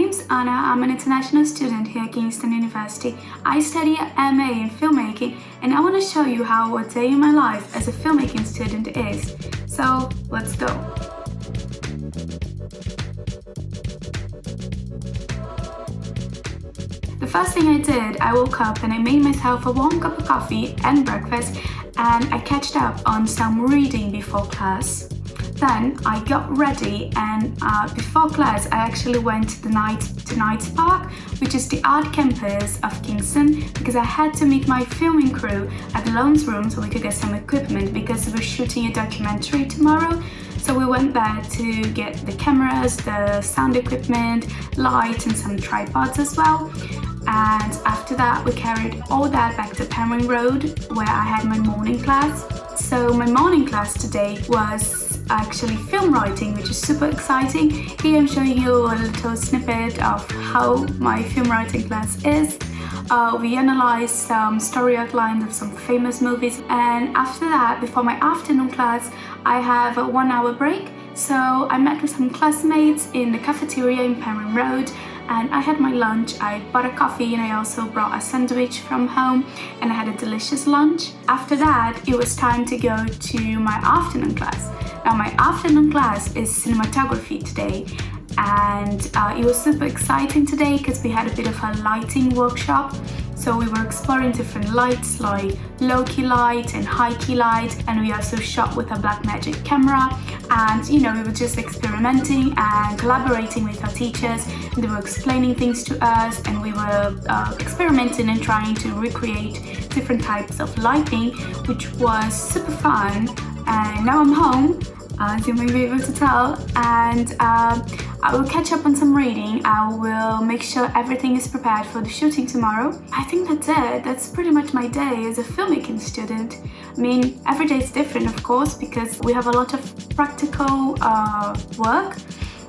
name's Anna. I'm an international student here at Kingston University. I study MA in filmmaking, and I want to show you how a day in my life as a filmmaking student is. So let's go. The first thing I did, I woke up and I made myself a warm cup of coffee and breakfast, and I catched up on some reading before class. Then I got ready, and before class I actually went to the Night Park, which is the art campus of Kingston, because I had to meet my filming crew at the lounge room so we could get some equipment, because we're shooting a documentary tomorrow. So we went there to get the cameras, the sound equipment, lights and some tripods as well. And after that we carried all that back to Penryn Road, where I had my morning class. So my morning class today was actually film writing, which is super exciting. Here I'm showing you a little snippet of how my film writing class is. We analyzed some story outlines of some famous movies, and after that, before my afternoon class, I have a 1 hour break. So I met with some classmates in the cafeteria in Penryn Road, and I had my lunch. I bought a coffee and I also brought a sandwich from home, and I had a delicious lunch. After that, it was time to go to my afternoon class. Now my afternoon class is cinematography today, and it was super exciting today because we had a bit of a lighting workshop. So we were exploring different lights like low key light and high key light, and we also shot with a Blackmagic camera, and we were just experimenting and collaborating with our teachers. They were explaining things to us, and we were experimenting and trying to recreate different types of lighting, which was super fun. And now I'm home, as you may be able to tell, and I will catch up on some reading. I will make sure everything is prepared for the shooting tomorrow. I think that's it. That's pretty much my day as a filmmaking student. I mean, every day is different, of course, because we have a lot of practical work.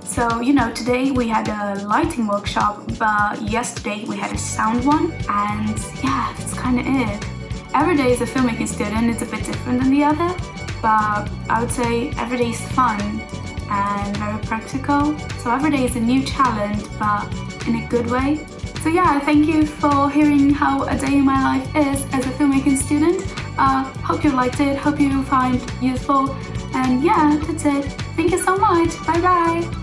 So, today we had a lighting workshop, but yesterday we had a sound one, and yeah, that's kind of it. Every day as a filmmaking student is a bit different than the other, but I would say every day is fun and very practical. So every day is a new challenge, but in a good way. So yeah, thank you for hearing how a day in my life is as a filmmaking student. Hope you liked it, hope you find it useful, and yeah, that's it. Thank you so much. Bye bye.